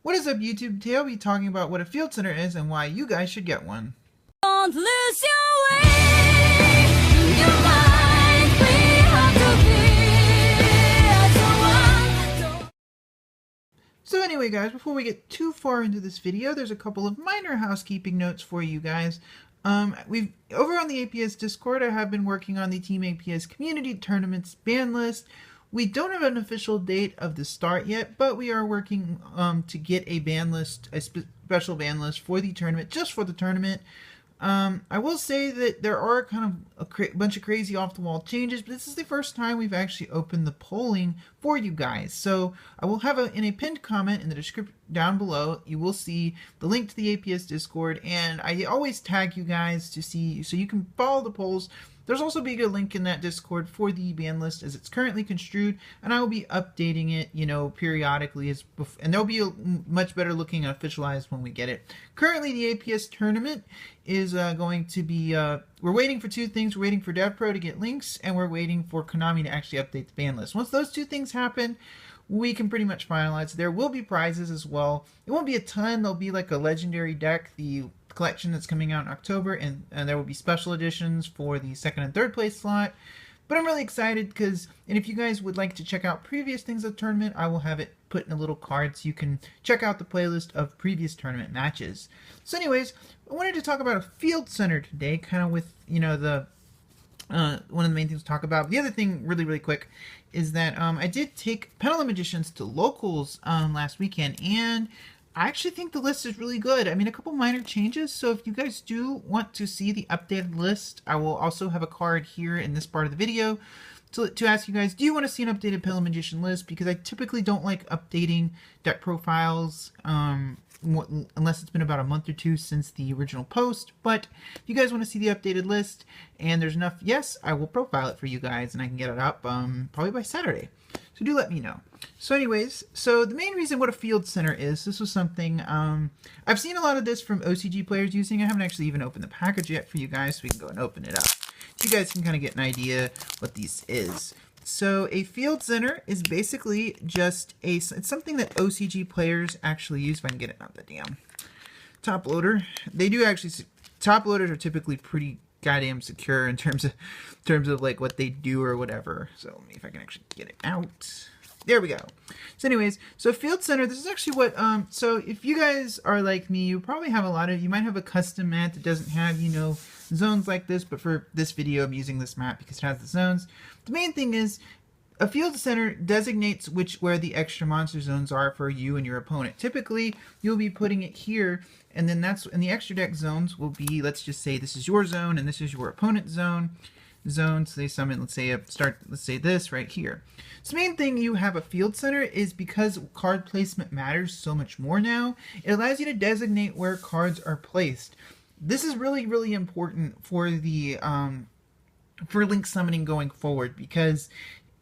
What is up, YouTube? Today I'll be talking about what a field center is and why you guys should get one. Don't lose your way, your mind free to be. So anyway, guys, before we get too far into this video, there's a couple of minor housekeeping notes for you guys. We've over on the APS Discord, I have been working on the Team APS Community Tournaments ban list. We don't have an official date of the start yet, but we are working to get a ban list, a special ban list for the tournament, just for the tournament. I will say that there are kind of a bunch of crazy off-the-wall changes, but this is the first time we've actually opened the polling for you guys. So I will have in a pinned comment in the description down below, you will see the link to the APS Discord, and I always tag you guys to see, so you can follow the polls. There's also be a link in that Discord for the ban list as it's currently construed, and I will be updating it, periodically, and there'll be a much better looking officialized when we get it. Currently, the APS tournament is going to be, we're waiting for two things. We're waiting for DevPro to get links, and we're waiting for Konami to actually update the ban list. Once those two things happen, we can pretty much finalize. There will be prizes as well. It won't be a ton. There'll be like a legendary deck, the collection that's coming out in October, and there will be special editions for the second and third place slot. But I'm really excited because, and if you guys would like to check out previous things of the tournament, I will have it put in a little card so you can check out the playlist of previous tournament matches. So anyways, I wanted to talk about a field center today, kind of with, the one of the main things to talk about. The other thing, really quick, is that I did take Pendulum Magicians to locals last weekend, and I actually think the list is really good. I mean, a couple minor changes, so if you guys do want to see the updated list, I will also have a card here in this part of the video to ask you guys, do you want to see an updated Pendulum Magician list? Because I typically don't like updating deck profiles unless it's been about a month or two since the original post. But if you guys want to see the updated list and there's enough, yes, I will profile it for you guys and I can get it up probably by Saturday. So do let me know. So anyways, so the main reason what a field center is, this was something, I've seen a lot of this from OCG players using. I haven't actually even opened the package yet for you guys, so we can go and open it up. So you guys can kind of get an idea what this is. So a field center is basically just it's something that OCG players actually use. If I can get it out the damn top loader. They do actually, top loaders are typically pretty goddamn secure in terms of like what they do or whatever. So let me, if I can actually get it out. There we go. So anyways, so field center, this is actually what, so if you guys are like me, you probably have you might have a custom mat that doesn't have, zones like this, but for this video, I'm using this mat because it has the zones. The main thing is, a field center designates where the extra monster zones are for you and your opponent. Typically, you'll be putting it here, and then and the extra deck zones will be, let's just say this is your zone and this is your opponent's zone. So they summon, let's say this right here. So the main thing you have a field center is because card placement matters so much more now, it allows you to designate where cards are placed. This is really important for the for link summoning going forward, because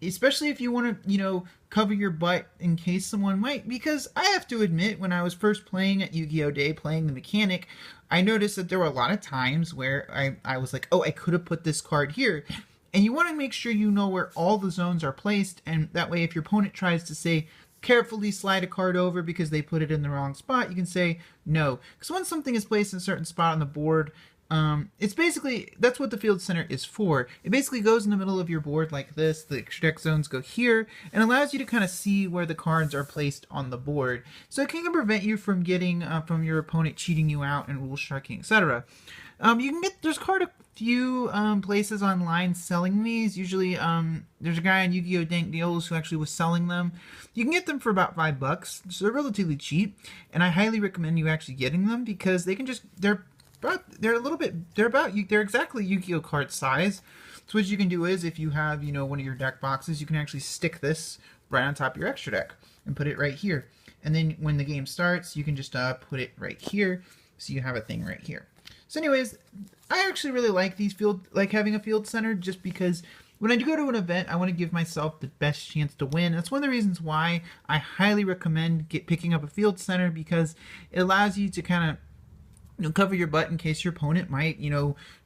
especially if you want to, cover your butt in case someone might, because I have to admit, when I was first playing at Yu-Gi-Oh! Day, playing the mechanic, I noticed that there were a lot of times where I was like, oh, I could have put this card here. And you want to make sure you know where all the zones are placed, and that way if your opponent tries to say, carefully slide a card over because they put it in the wrong spot, you can say no. Because once something is placed in a certain spot on the board, it's basically, that's what the field center is for. It basically goes in the middle of your board like this. The extra deck zones go here and allows you to kind of see where the cards are placed on the board. So it can prevent you from getting, from your opponent cheating you out and rule striking, etc. You can get, there's quite a few places online selling these. Usually there's a guy on Yu-Gi-Oh! Dank Deals who actually was selling them. You can get them for about $5, so they're relatively cheap, and I highly recommend you actually getting them because they can just, they're exactly Yu-Gi-Oh! Card size. So what you can do is, if you have, one of your deck boxes, you can actually stick this right on top of your extra deck and put it right here. And then when the game starts, you can just put it right here, so you have a thing right here. So anyways, I actually really like having a field center, just because when I do go to an event, I want to give myself the best chance to win. That's one of the reasons why I highly recommend picking up a field center, because it allows you to kind of cover your butt in case your opponent might,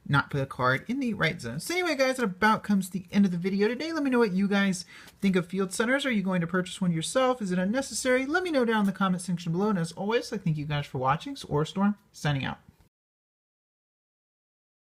not put a card in the right zone. So anyway, guys, that about comes to the end of the video today. Let me know what you guys think of field centers. Are you going to purchase one yourself? Is it unnecessary? Let me know down in the comment section below. And as always, I thank you guys for watching. So, Storm, signing out.